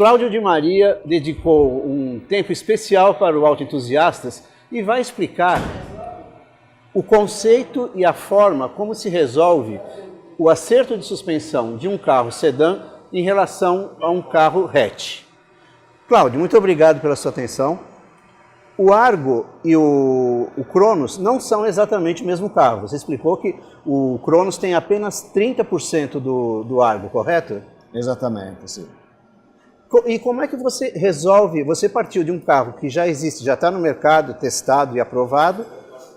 Cláudio de Maria dedicou um tempo especial para o Autoentusiastas e vai explicar o conceito e a forma como se resolve o acerto de suspensão de um carro sedã em relação a um carro hatch. Cláudio, muito obrigado pela sua atenção. O Argo e o Cronos não são exatamente o mesmo carro. Você explicou que o Cronos tem apenas 30% do Argo, correto? Exatamente, sim. E como é que você resolve? Você partiu de um carro que já existe, já está no mercado, testado e aprovado,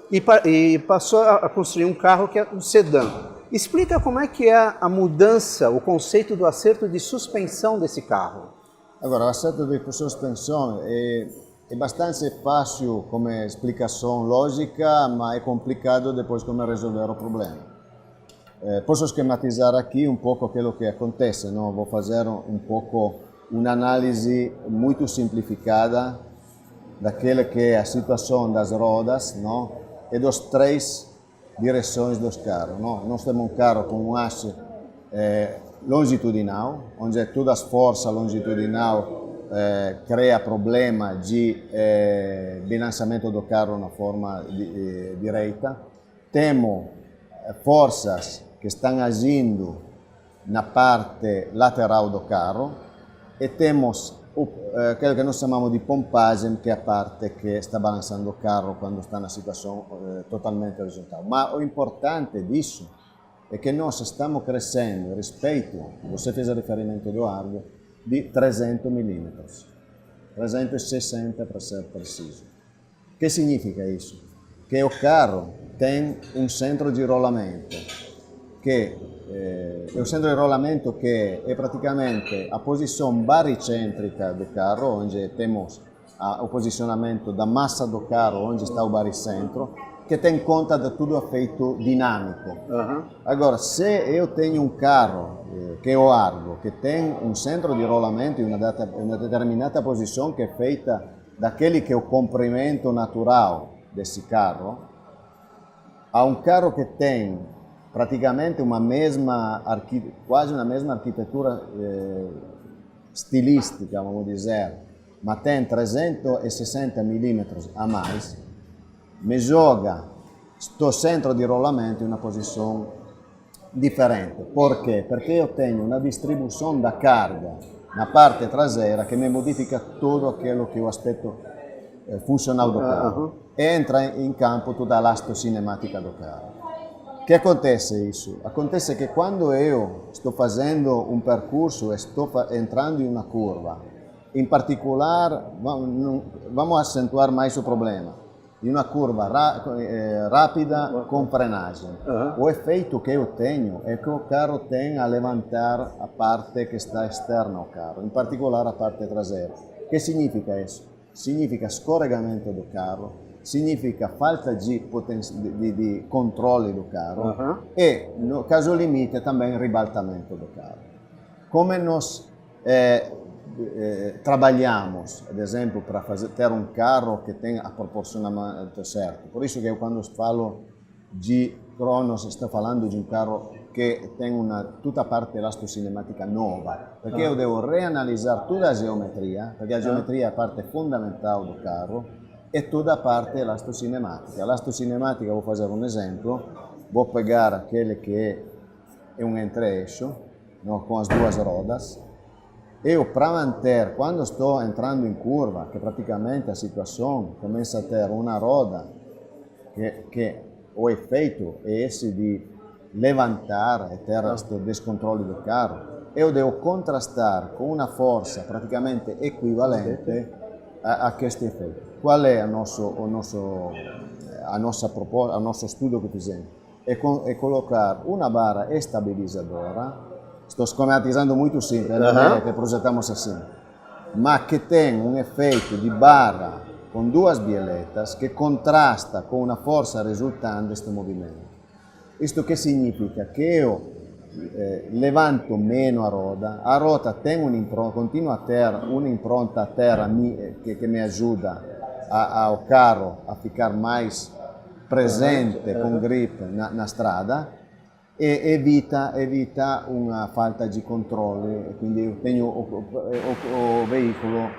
e passou a construir um carro que é um sedã. Explica como é que é a mudança, o conceito do acerto de suspensão desse carro. Agora, o acerto de suspensão é bastante fácil como explicação lógica, mas é complicado depois como resolver o problema. Posso esquematizar aqui um pouco aquilo que acontece, não? Vou fazer um pouco uma análise muito simplificada daquela que é a situação das rodas, não? E das três direções dos carros. Não? Nós temos um carro com um haste longitudinal, onde todas as forças longitudinal cria problema de bilanciamento do carro na forma direita. Temos forças que estão agindo na parte lateral do carro e temos aquilo que nós chamamos de pompagem, que é a parte que está balançando o carro quando está na situação totalmente horizontal. Mas o importante disso é que nós estamos crescendo rispetto, você fez riferimento do Argo, di 300 mm, 360 para ser preciso. Che significa isso? Che o carro tem um centro de rolamento, che è un centro di rolamento che è praticamente a posizione baricentrica do carro, onde temos o posicionamento da massa do carro, onde está o baricentro, que tem conta de tudo efeito dinâmico. Agora, se eu tenho um carro, que é o Argo, que tem um centro de rolamento em uma determinada posição que é feita daquele que é o comprimento natural desse carro, há um carro que tem praticamente quase uma mesma arquitetura estilística, vamos dizer, mas tem 360 mm a mais, me joga questo centro di rolamento in una posizione differente. Perché? Perché io tenho una distribuzione da carga na parte traseira che mi modifica tutto quello che è l'aspetto funzionale do carro. E entra in campo tutta l'astocinematica do carro. Che acontece isso? Acontece che quando io sto facendo un percorso e sto entrando in una curva, in particolare, vamos accentuar mais o problema, in una curva rápida com frenagem. O efeito que eu tenho é que o carro tem a levantar a parte que está externa ao carro, em particular a parte traseira. O que significa isso? Significa scorregamento do carro, significa falta di controle do carro e, no caso limite, também ribaltamento do carro. Come nós trabalhamos, ad esempio, para ter um carro que tenha a proporcionamento certo. Por isso que eu, quando falo de Cronos, estou falando de um carro que tem tutta a parte elastocinematica nova, perché eu devo reanalisar toda a geometria, perché a geometria é a parte fundamental do carro, e toda a parte elastocinematica. Elastocinematica, vou fazer um exemplo, vou pegar aquele que é um entre-eixo, com as duas rodas. Eu, para manter, quando estou entrando em curva, que praticamente a situação começa a ter uma roda, que o efeito é esse de levantar e ter este descontrole do carro, eu devo contrastar com uma força praticamente equivalente a questo effetto. Qual è il nostro studio che fizemos? È collocare una barra estabilizzadora, sto schematizzando molto semplice, non è che progettiamo assim, ma che tem un effetto di barra con due bielettas che contrasta con una forza risultante da questo movimento. Questo che significa? Che io levanto meno a roda tem continua a ter un'impronta a terra che mi aiuta ao carro a ficar mais presente com grip na strada, e evita una falta di controlli, quindi io tenho o veicolo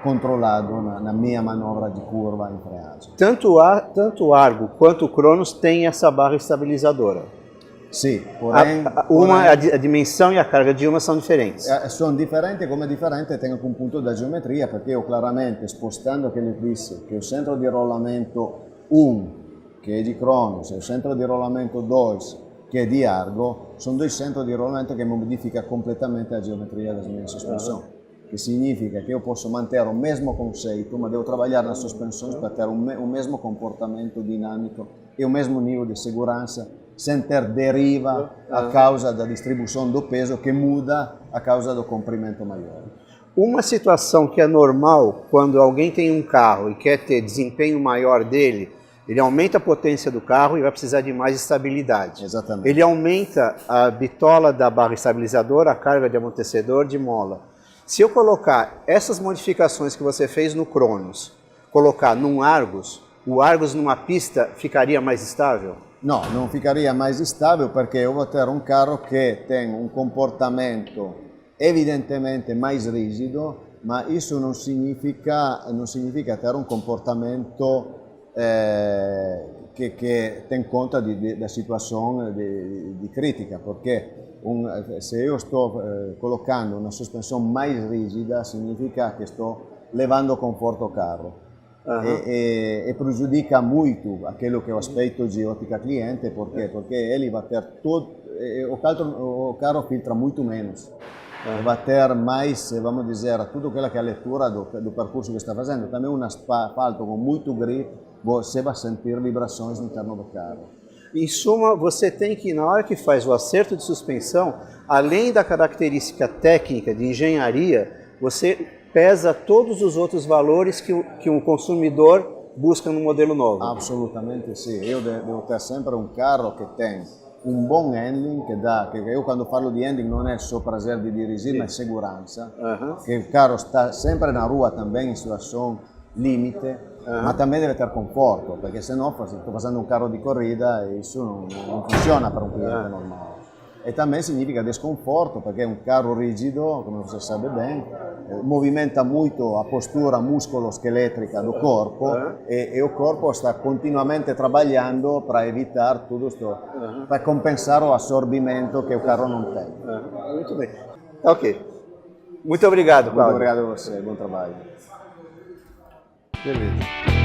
controlado na minha manobra de curva em freagem. Tanto o Argo quanto o Cronos tem essa barra estabilizadora. Sì, porém, a dimensão e a carga de uma são diferentes. Sono differenti, come differente tengo un punto da geometria, perché io chiaramente spostando aquele disse che il centro di rollamento 1, che è di Cronos, e il centro di rollamento 2, che è di Argo, sono due centri di rollamento che modifica completamente la geometria della mia sospensione. Che significa che io posso mantenere un mesmo conceito, ma devo lavorare na sospensione per avere un mesmo comportamento dinamico e un mesmo livello di sicurezza, sem ter deriva a causa da distribuição do peso que muda a causa do comprimento maior. Uma situação que é normal quando alguém tem um carro e quer ter desempenho maior dele, ele aumenta a potência do carro e vai precisar de mais estabilidade. Exatamente. Ele aumenta a bitola da barra estabilizadora, a carga de amortecedor, de mola. Se eu colocar essas modificações que você fez no Cronos, colocar num Argus, o Argus numa pista ficaria mais estável? No, non ficaria mais estável perché eu vou ter um carro che tem um comportamento evidentemente mais rigido, ma isso non significa ter un comportamento che ten conto da situazione di critica, perché se io sto collocando una sospensione mais rigida significa che sto levando conforto ao carro. E prejudica muito aquilo que é o aspecto de ótica cliente, porque ele vai ter todo, o carro filtra muito menos, vai ter mais, vamos dizer, tudo aquilo que é a leitura do percurso que está fazendo. Também um asfalto com muito grip, você vai sentir vibrações no interno do carro. Em suma, você tem que, na hora que faz o acerto de suspensão, além da característica técnica de engenharia, você pesa todos os outros valores que um consumidor busca no modelo novo. Absolutamente sim. Eu devo ter sempre um carro que tem um bom handling, que eu quando falo de handling não é só prazer de dirigir, mas segurança. Que o carro está sempre na rua também em situação limite, mas também deve ter conforto, porque senão estou fazendo um carro de corrida e isso não funciona para um cliente normal. E também significa desconforto, perché è un carro rigido, come você sabe bem, movimenta muito a postura muscolo-scheletrica do corpo e o corpo sta continuamente trabalhando para evitar tudo isso, para compensar o assorbimento que o carro não tem. Muito bem. Ok. Muito obrigado, Cláudio. Muito obrigado a você, bom trabalho. Beleza.